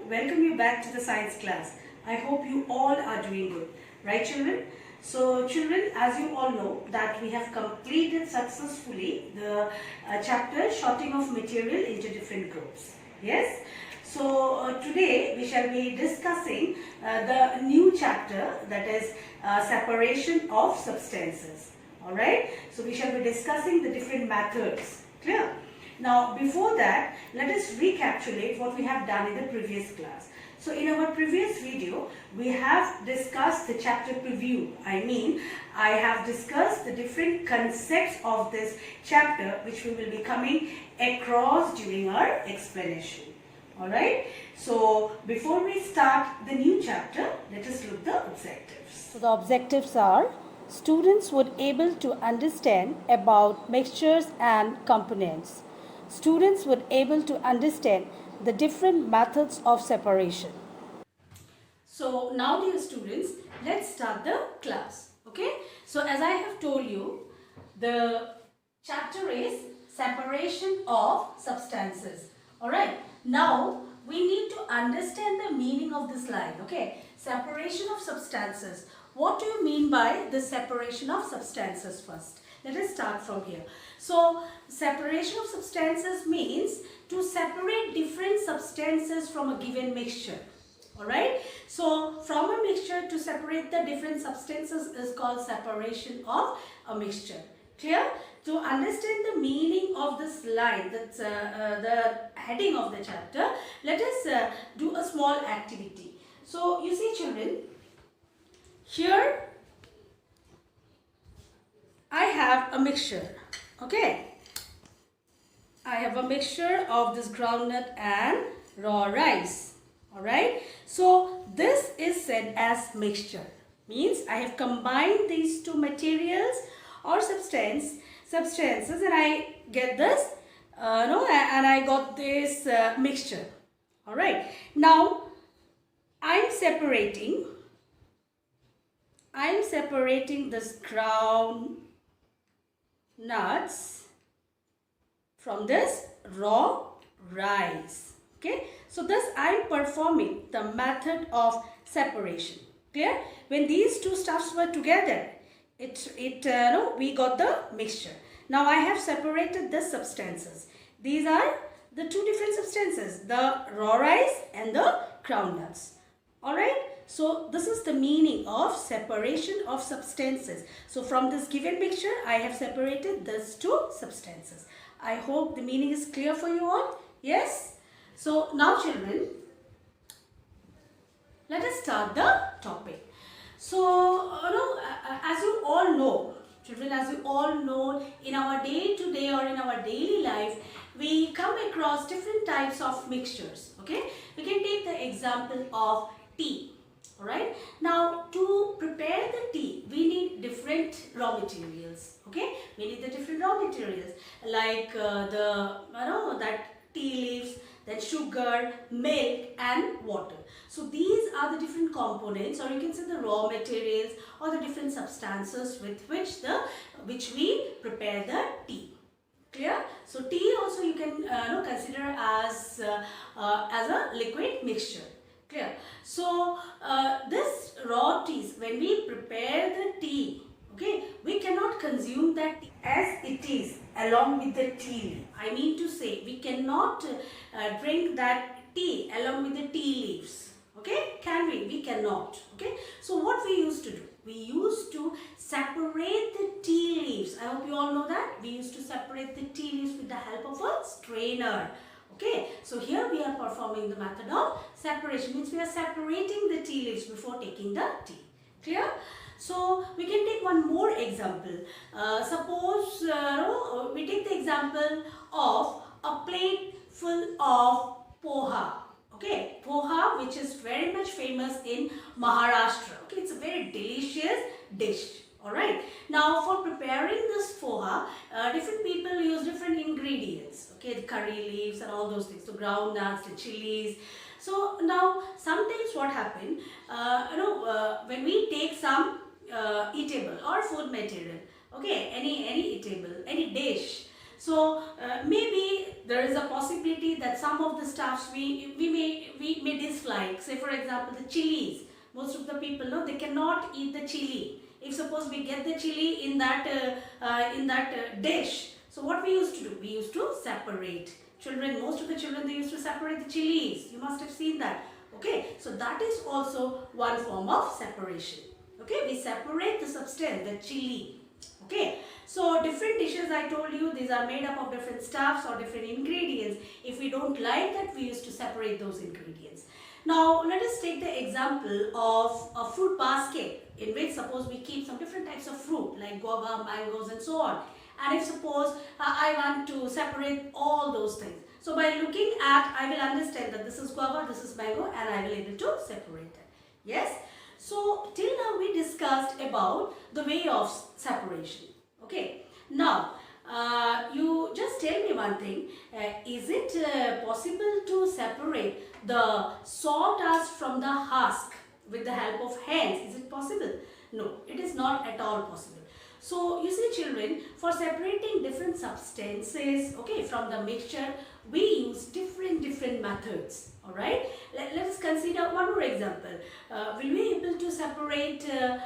welcome you back to the science class. I hope you all are doing good, right children? So children, as you all know that we have completed successfully the chapter sorting of material into different groups. Yes? So today we shall be discussing the new chapter, that is separation of substances. Alright? So we shall be discussing the different methods. Clear? Now before that, let us recapitulate what we have done in the previous class. So in our previous video, we have discussed the chapter preview. I have discussed the different concepts of this chapter which we will be coming across during our explanation. Alright, so before we start the new chapter, let us look the objectives. So the objectives are: students would able to understand about mixtures and components. Students would able to understand the different methods of separation. So now dear students, let's start the class. Okay, so as I have told you, the chapter is separation of substances. Alright, now we need to understand the meaning of this line. Okay, separation of substances. What do you mean by the separation of substances first? Let us start from here. So separation of substances means to separate different substances from a given mixture. Alright, so from a mixture to separate the different substances is called separation of a mixture. Clear? To understand the meaning of this line, that's the heading of the chapter, let us do a small activity. So you see children, here I have a mixture. Okay, I have a mixture of this groundnut and raw rice. Alright, so this is said as mixture. Means I have combined these two materials or substances and I get this, and I got this mixture. Alright, now I am separating this ground nuts from this raw rice. Okay, so thus I am performing the method of separation. Clear? When these two stuffs were together, we got the mixture. Now I have separated the substances. These are the two different substances, the raw rice and the groundnuts. Alright, so this is the meaning of separation of substances. So from this given mixture, I have separated these two substances. I hope the meaning is clear for you all. Yes? So now children, let us start the topic. So, as you all know, children, as you all know, in our day-to-day or in our daily life, we come across different types of mixtures. Okay, we can take the example of tea. Alright, now to prepare the tea, we need different raw materials. Okay, we need the different raw materials like that tea leaves, then sugar, milk and water. So these are the different components, or you can say the raw materials or the different substances with which we prepare the tea. Clear? So tea also you can consider as a liquid mixture. Clear? So this raw teas, when we prepare the tea, okay, we cannot consume that tea as it is along with the tea leaf. I mean to say, we cannot drink that tea along with the tea leaves. Okay, can we? We cannot. Okay, so what we used to do? We used to separate the tea leaves. I hope you all know that. We used to separate the tea leaves with the help of a strainer. Okay, so here we are performing the method of separation. Means we are separating the tea leaves before taking the tea. Clear? So we can take one more example. Suppose we take the example of a plate full of poha. Okay, poha, which is very much famous in Maharashtra. Okay, it's a very delicious dish. Alright, now for preparing this poha, different people use different ingredients. Okay, the curry leaves and all those things, the groundnuts, the chilies. So now sometimes what happens, when we take some eatable or food material, okay, any eatable, any dish. So maybe there is a possibility that some of the stuffs we may like, say for example, the chilies. Most of the people know they cannot eat the chili. If suppose we get the chili in that dish, so what we used to do? We used to separate. Children, most of the children, they used to separate the chilies. You must have seen that. Okay, so that is also one form of separation. Okay, we separate the substance, the chili. Okay, so different dishes, I told you, these are made up of different stuffs or different ingredients. If we don't like that, we used to separate those ingredients. Now, let us take the example of a fruit basket in which suppose we keep some different types of fruit like guava, mangoes and so on. And if suppose I want to separate all those things. So by looking at, I will understand that this is guava, this is mango, and I will be able to separate it. Yes? So till now we discussed about the way of separation. Okay. Now, you just tell me one thing. Is it possible to separate the sawdust from the husk with the help of hands? Is it possible? No, it is not at all possible. So you see children, for separating different substances, okay, from the mixture, we use different methods. Alright, let us consider one more example. Will we be able to separate the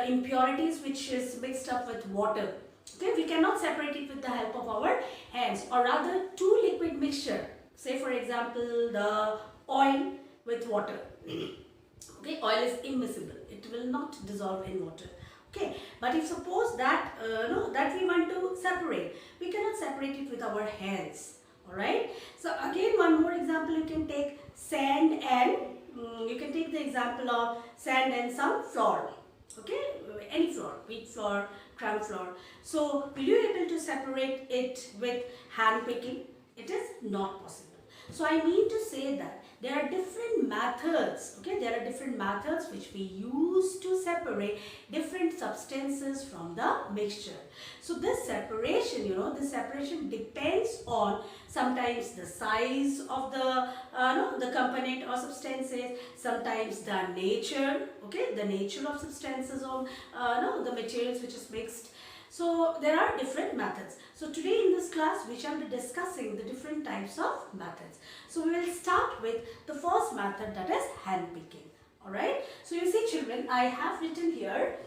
impurities which is mixed up with water? Okay, we cannot separate it with the help of our hands, or rather two liquid mixture. Say for example the oil with water. Okay, oil is immiscible. It will not dissolve in water. Okay, but if suppose that that we want to separate, we cannot separate it with our hands. Alright, so again one more example, you can take sand and you can take the example of sand and some flour. Okay, any flour, wheat flour, gram flour. So will you be able to separate it with hand picking? It is not possible. So I mean to say that there are different methods, okay, there are different methods which we use to separate different substances from the mixture. So this separation, this separation depends on sometimes the size of the component or substances, sometimes the nature, okay, the nature of substances of the materials which is mixed. So there are different methods. So today in this class we shall be discussing the different types of methods. So we will start with the first method, that is hand picking. Alright. So you see children, I have written here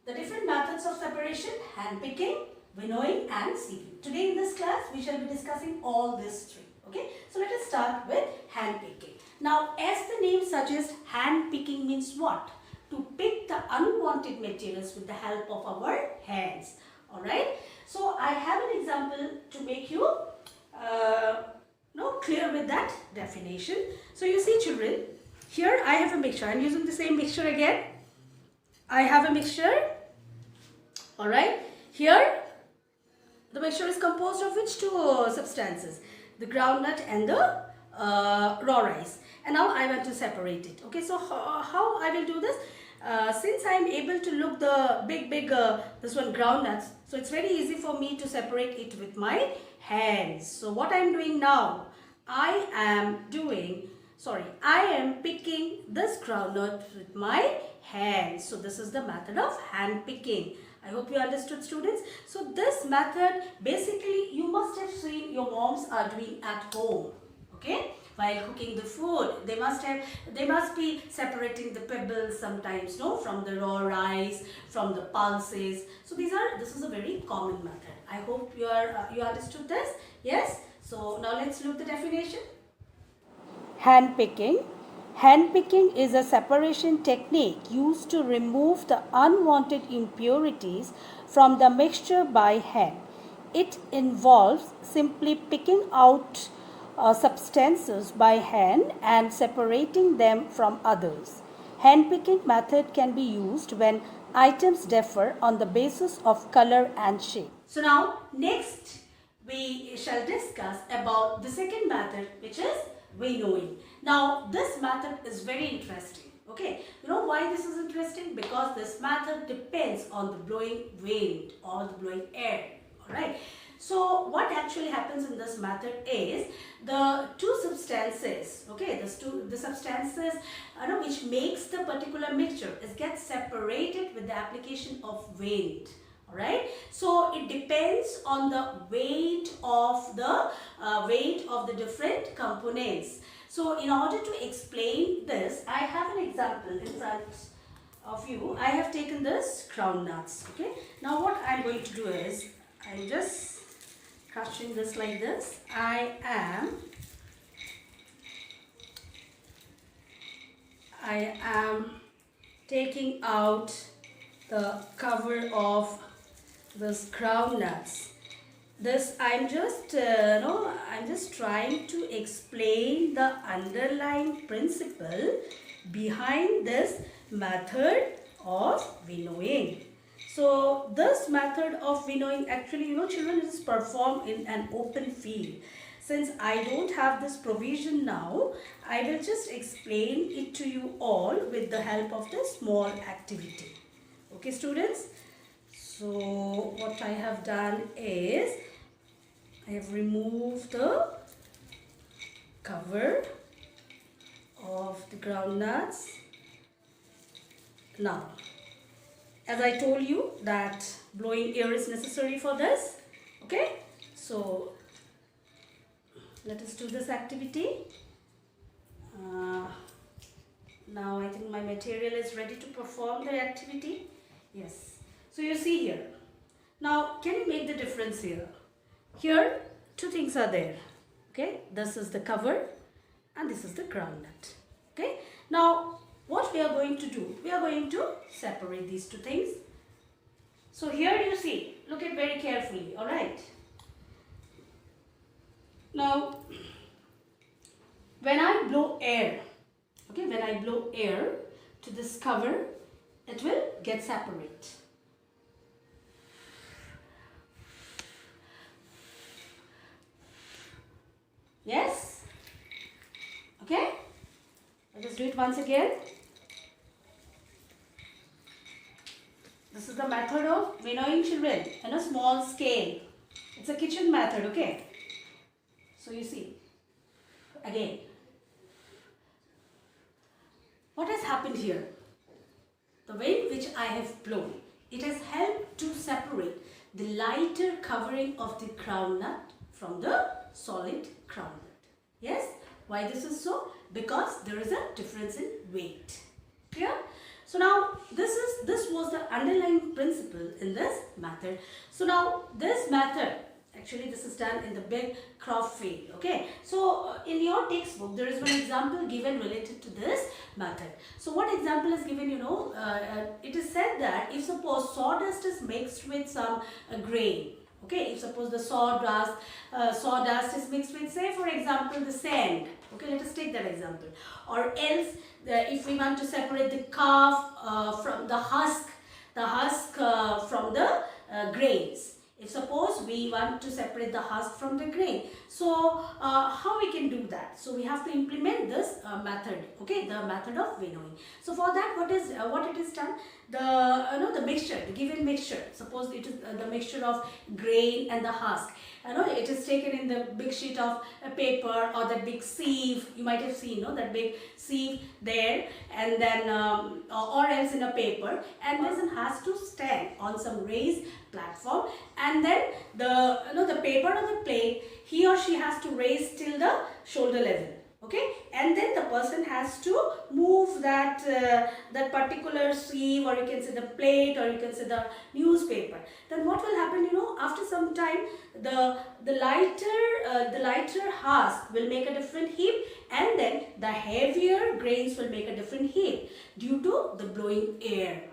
the different methods of separation: hand picking, winnowing and sieving. Today in this class we shall be discussing all these three. Okay. So let us start with hand picking. Now as the name suggests, hand picking means what? To pick the unwanted materials with the help of our hands. Alright. So I have an example to make you clear with that definition. So you see children, here I have a mixture. I am using the same mixture again. I have a mixture. Alright. Here the mixture is composed of which two substances? The groundnut and the raw rice. And now I want to separate it. Okay, so how I will do this? Since I am able to look the big this one groundnuts, so it's very easy for me to separate it with my hands. So what I am doing now, I am picking this groundnut with my hands. So this is the method of hand picking. I hope you understood, students. So this method basically you must have seen your moms are doing at home. Okay, while cooking the food, they must be separating the pebbles sometimes, from the raw rice, from the pulses. So this is a very common method. I hope you understood this. Yes. So now let's look the definition. Hand picking. Hand picking is a separation technique used to remove the unwanted impurities from the mixture by hand. It involves simply picking out substances by hand and separating them from others. Hand picking method can be used when items differ on the basis of color and shape. So now next we shall discuss about the second method, which is winnowing. Now this method is very interesting. Okay, you know why this is interesting? Because this method depends on the blowing wind or the blowing air. Alright. So what actually happens in this method is the two substances, okay, the substances which makes the particular mixture gets separated with the application of wind. Alright, so it depends on the weight of the different components. So in order to explain this, I have an example in front of you. I have taken this crown nuts. Okay. Now what I'm going to do is, I'm just crushing this like this. I am taking out the cover of this crown nuts. This I'm just I'm just trying to explain the underlying principle behind this method of winnowing. So this method of winnowing, actually, children, is performed in an open field. Since I don't have this provision now, I will just explain it to you all with the help of this small activity. Okay, students? So what I have done is, I have removed the cover of the groundnuts. Now, as I told you that blowing air is necessary for this. Okay, so let us do this activity. Now I think my material is ready to perform the activity. Yes. So you see here. Now can you make the difference here? Here two things are there. Okay, this is the cover and this is the groundnut. Okay. Now what we are going to do? We are going to separate these two things. So here you see, look at very carefully. All right. Now when I blow air, okay, when I blow air to this cover, it will get separate. Yes? Okay? Let us do it once again. This is the method of winnowing, children, on a small scale. It's a kitchen method, okay? So you see, again, what has happened here? The way in which I have blown, it has helped to separate the lighter covering of the crown nut from the solid crown nut. Yes? Why this is so? Because there is a difference in weight. Clear? So now this was the underlying principle in this method. So now this method, actually this is done in the big crop field. Okay, so in your textbook there is one example given related to this method. So what example is given? It is said that if suppose sawdust is mixed with some grain. Okay, if suppose the sawdust is mixed with, say for example, the sand. Okay, let us take that example. Or else if we want to separate the calf from the husk from the grains. If suppose we want to separate the husk from the grain, so how we can do that? So we have to implement this method, okay, the method of winnowing. So for that, what it is done? The mixture, the given mixture. Suppose it is the mixture of grain and the husk. It is taken in the big sheet of paper or that big sieve. You might have seen, that big sieve there, and then or else in a paper, and this has to stand on some raised platform, and then the paper on the plate, he or she has to raise till the shoulder level. Okay, and then the person has to move that particular sieve, or you can say the plate, or you can say the newspaper. Then what will happen? After some time, the lighter husk will make a different heap, and then the heavier grains will make a different heap due to the blowing air.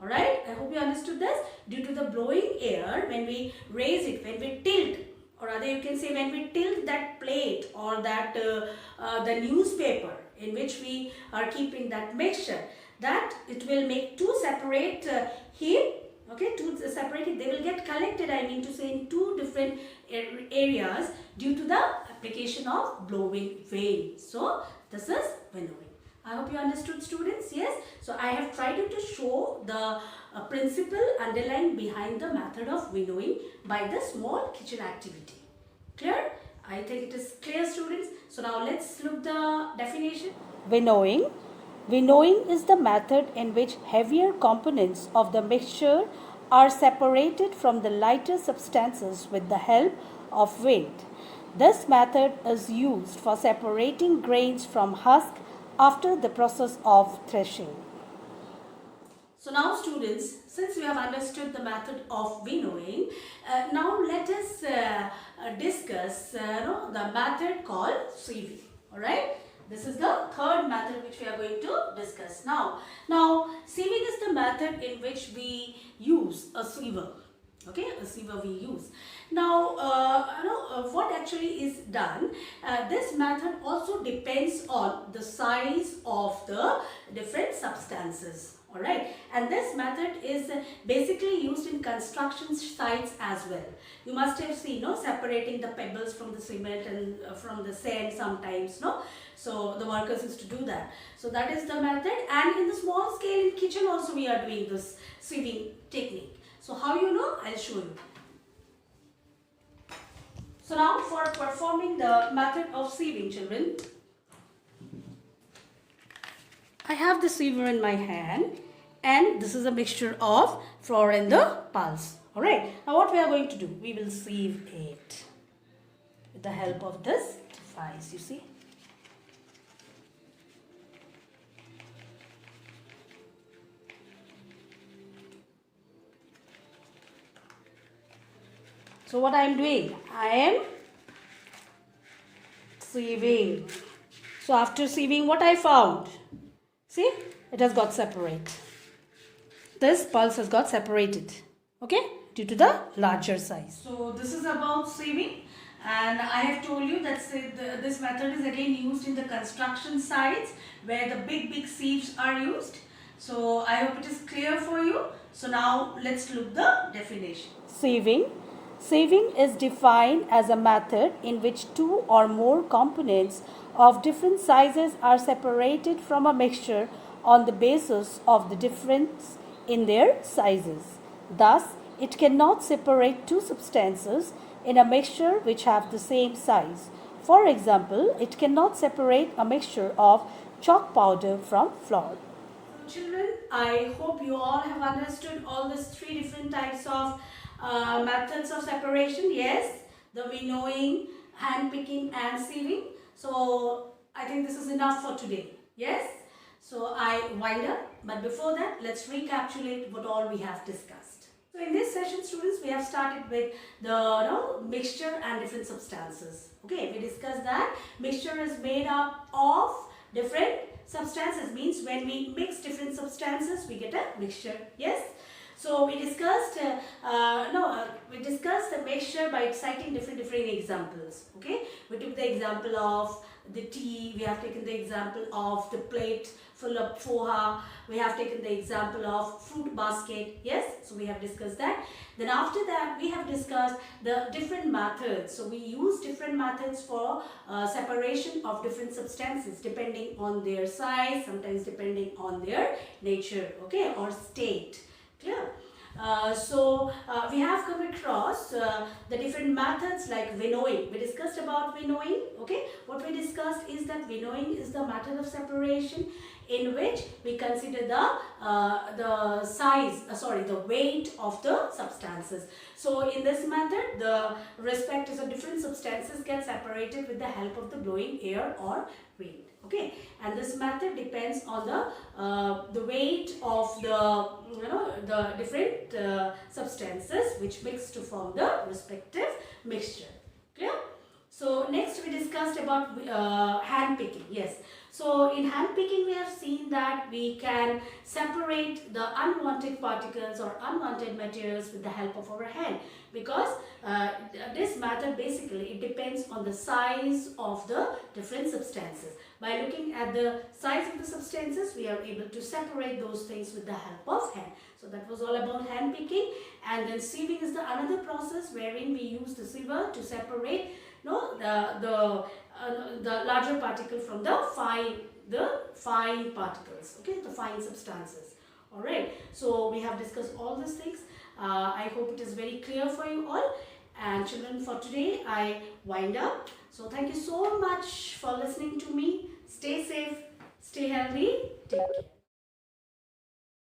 Alright, I hope you understood this. Due to the blowing air, when we raise it, when we tilt, or rather you can say when we tilt that plate or that the newspaper in which we are keeping that mixture, that it will make two separate heap. Okay, two separate, they will get collected, I mean to say, in two different areas due to the application of blowing vane. So this is winnowing. I hope you understood, students. Yes. So I have tried to show the principle underlying behind the method of winnowing by the small kitchen activity. Clear? I think it is clear, students. So now let's look the definition. Winnowing. Winnowing is the method in which heavier components of the mixture are separated from the lighter substances with the help of weight. This method is used for separating grains from husk after the process of threshing. So now students, since we have understood the method of winnowing, now let us discuss the method called sieving. Alright, this is the third method which we are going to discuss now. Now sieving is the method in which we use a siever. Okay, a siever we use. Now, what actually is done, this method also depends on the size of the different substances. Alright, and this method is basically used in construction sites as well. You must have seen, separating the pebbles from the cement and from the sand sometimes, so the workers used to do that. So that is the method, and in the small scale in kitchen also we are doing this sieving technique. So how you know? I'll show you. So now for performing the method of sieving, children, I have the siever in my hand, and this is a mixture of flour and the pulse. Alright, now what we are going to do? We will sieve it with the help of this device, you see. So what I am doing? I am sieving. So after sieving, what I found? See, it has got separate. This pulse has got separated. Okay, due to the larger size. So this is about sieving, and I have told you that this method is again used in the construction sites where the big sieves are used. So I hope it is clear for you. So now let's look the definition. Sieving. Sieving is defined as a method in which two or more components of different sizes are separated from a mixture on the basis of the difference in their sizes. Thus, it cannot separate two substances in a mixture which have the same size. For example, it cannot separate a mixture of chalk powder from flour. Children, I hope you all have understood all these three different types of methods of separation. Yes, the winnowing, hand picking and sieving. So I think this is enough for today. Yes, so I wind up, but before that let's recapitulate what all we have discussed. So in this session, students, we have started with the mixture and different substances. Okay, we discussed that mixture is made up of different substances, means when we mix different substances we get a mixture. Yes. So we discussed the mixture by citing different examples. Okay, we took the example of the tea, we have taken the example of the plate full of poha, we have taken the example of fruit basket. Yes, so we have discussed that. Then after that we have discussed the different methods. So we use different methods for separation of different substances depending on their size, sometimes depending on their nature, okay, or state. Clear? We have come across the different methods like winnowing. We discussed about winnowing. Okay, what we discussed is that winnowing is the method of separation in which we consider the weight of the substances. So in this method, the respectives of different substances get separated with the help of the blowing air or wind. Okay, and this method depends on the weight of the different substances which mix to form the respective mixture. Clear? So next we discussed about hand picking. Yes. So in hand picking we have seen that we can separate the unwanted particles or unwanted materials with the help of our hand, because this method basically it depends on the size of the different substances. By looking at the size of the substances, we are able to separate those things with the help of hand. So that was all about hand picking. And then sieving is the another process wherein we use the siever to separate the larger particle from the fine particles, okay, the fine substances. All right. So we have discussed all these things. I hope it is very clear for you all. And children, for today I wind up. So thank you so much for listening to me. Stay safe, stay healthy, take care.